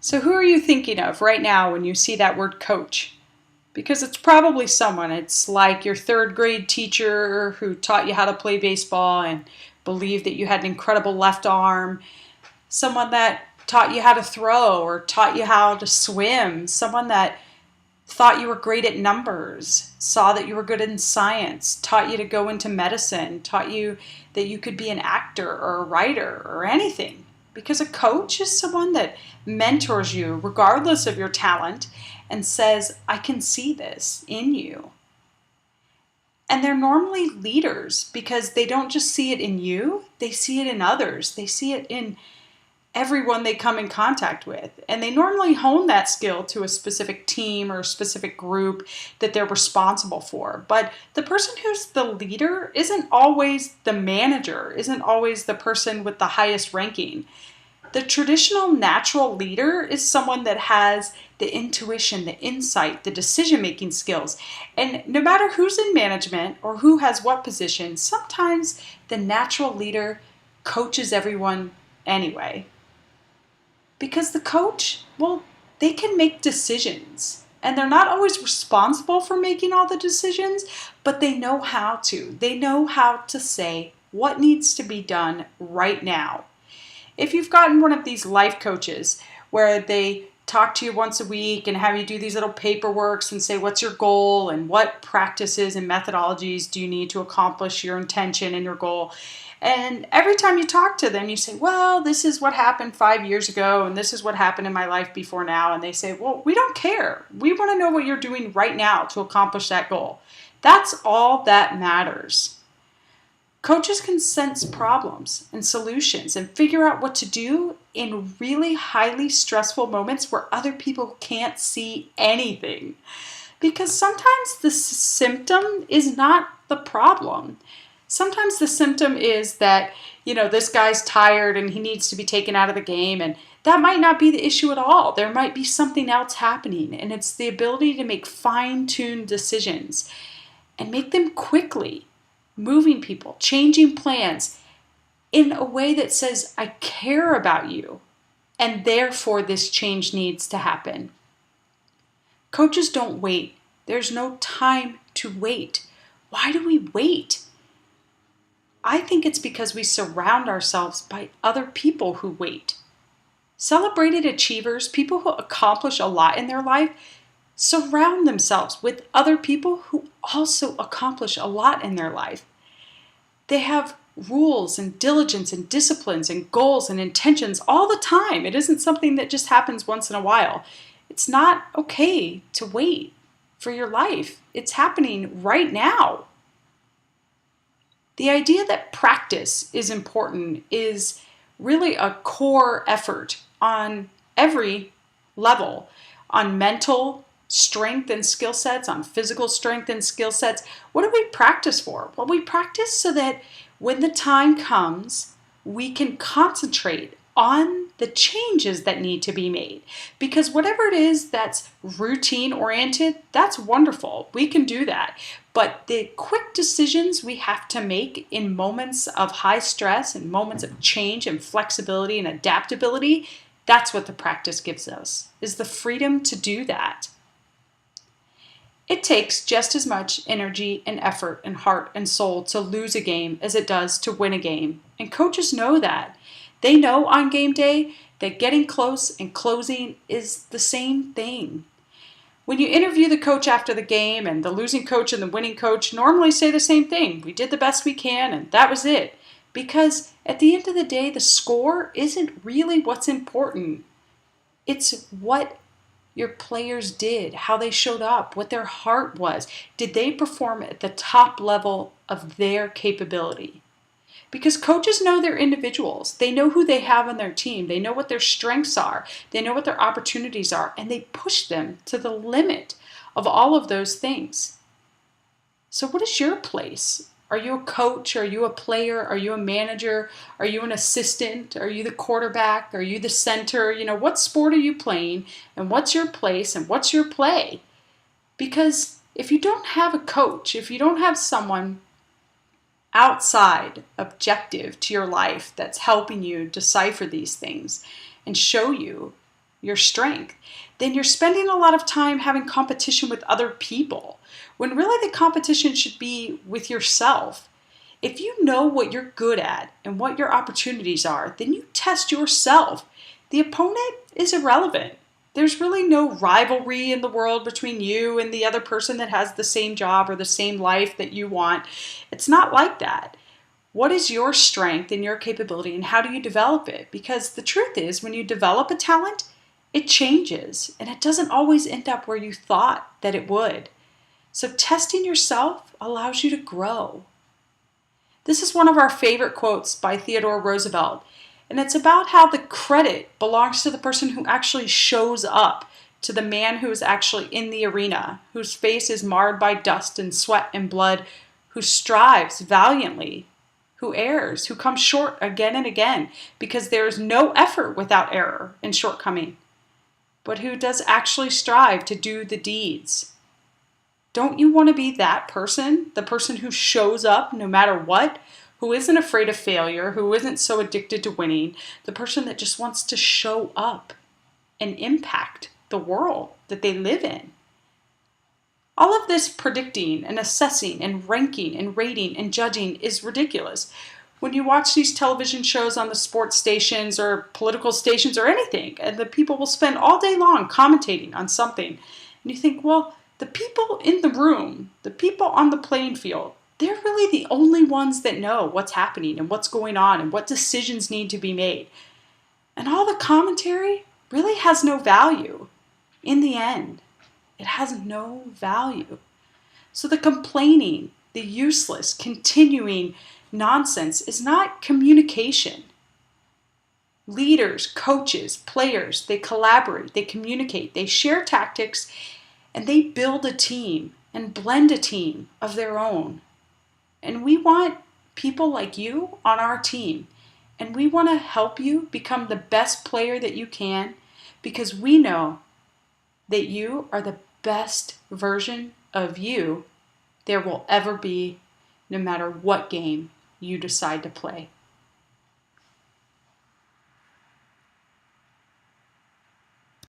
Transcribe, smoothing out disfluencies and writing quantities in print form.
So who are you thinking of right now when you see that word coach? Because it's probably someone. It's like your third grade teacher who taught you how to play baseball and believed that you had an incredible left arm. Someone that taught you how to throw or taught you how to swim. Someone that thought you were great at numbers, saw that you were good in science, taught you to go into medicine, taught you that you could be an actor or a writer or anything. Because a coach is someone that mentors you regardless of your talent and says, I can see this in you. And they're normally leaders because they don't just see it in you, they see it in others. They see it in everyone they come in contact with. And they normally hone that skill to a specific team or a specific group that they're responsible for. But the person who's the leader isn't always the manager, isn't always the person with the highest ranking. The traditional natural leader is someone that has the intuition, the insight, the decision-making skills. And no matter who's in management or who has what position, sometimes the natural leader coaches everyone anyway. Because the coach, well, they can make decisions. And they're not always responsible for making all the decisions, but they know how to. They know how to say what needs to be done right now. If you've gotten one of these life coaches where they talk to you once a week and have you do these little paperworks and say what's your goal and what practices and methodologies do you need to accomplish your intention and your goal, and every time you talk to them, you say, well, this is what happened 5 years ago, and this is what happened in my life before now. And they say, well, we don't care. We want to know what you're doing right now to accomplish that goal. That's all that matters. Coaches can sense problems and solutions and figure out what to do in really highly stressful moments where other people can't see anything. Because sometimes the symptom is not the problem. Sometimes the symptom is that, this guy's tired and he needs to be taken out of the game, and that might not be the issue at all. There might be something else happening, and it's the ability to make fine-tuned decisions and make them quickly, moving people, changing plans in a way that says, I care about you, and therefore this change needs to happen. Coaches don't wait. There's no time to wait. Why do we wait? I think it's because we surround ourselves by other people who wait. Celebrated achievers, people who accomplish a lot in their life, surround themselves with other people who also accomplish a lot in their life. They have rules and diligence and disciplines and goals and intentions all the time. It isn't something that just happens once in a while. It's not okay to wait for your life. It's happening right now. The idea that practice is important is really a core effort on every level, on mental strength and skill sets, on physical strength and skill sets. What do we practice for? Well, we practice so that when the time comes, we can concentrate on the changes that need to be made. Because whatever it is that's routine oriented, that's wonderful. We can do that. But the quick decisions we have to make in moments of high stress and moments of change and flexibility and adaptability, that's what the practice gives us, is the freedom to do that. It takes just as much energy and effort and heart and soul to lose a game as it does to win a game. And coaches know that. They know on game day that getting close and closing is the same thing. When you interview the coach after the game, and the losing coach and the winning coach normally say the same thing. We did the best we can, and that was it. Because at the end of the day, the score isn't really what's important. It's what your players did, how they showed up, what their heart was. Did they perform at the top level of their capability? Because coaches know their individuals. They know who they have on their team. They know what their strengths are. They know what their opportunities are. And they push them to the limit of all of those things. So what is your place? Are you a coach? Are you a player? Are you a manager? Are you an assistant? Are you the quarterback? Are you the center? What sport are you playing? And what's your place? And what's your play? Because if you don't have a coach, if you don't have someone outside objective to your life that's helping you decipher these things and show you your strength, then you're spending a lot of time having competition with other people, when really the competition should be with yourself. If you know what you're good at and what your opportunities are, then you test yourself. The opponent is irrelevant. There's really no rivalry in the world between you and the other person that has the same job or the same life that you want. It's not like that. What is your strength and your capability, and how do you develop it? Because the truth is, when you develop a talent, it changes, and it doesn't always end up where you thought that it would. So testing yourself allows you to grow. This is one of our favorite quotes by Theodore Roosevelt, and it's about how the credit belongs to the person who actually shows up, to the man who is actually in the arena, whose face is marred by dust and sweat and blood, who strives valiantly, who errs, who comes short again and again, because there is no effort without error and shortcoming, but who does actually strive to do the deeds. Don't you want to be that person, the person who shows up no matter what, who isn't afraid of failure, who isn't so addicted to winning, the person that just wants to show up and impact the world that they live in? All of this predicting and assessing and ranking and rating and judging is ridiculous. When you watch these television shows on the sports stations or political stations or anything, and the people will spend all day long commentating on something, and you think, well, the people in the room, the people on the playing field, they're really the only ones that know what's happening and what's going on and what decisions need to be made. And all the commentary really has no value in the end. It has no value. So the complaining, the useless, continuing nonsense is not communication. Leaders, coaches, players, they collaborate, they communicate, they share tactics, and they build a team and blend a team of their own. And we want people like you on our team. And we want to help you become the best player that you can, because we know that you are the best version of you there will ever be, no matter what game you decide to play.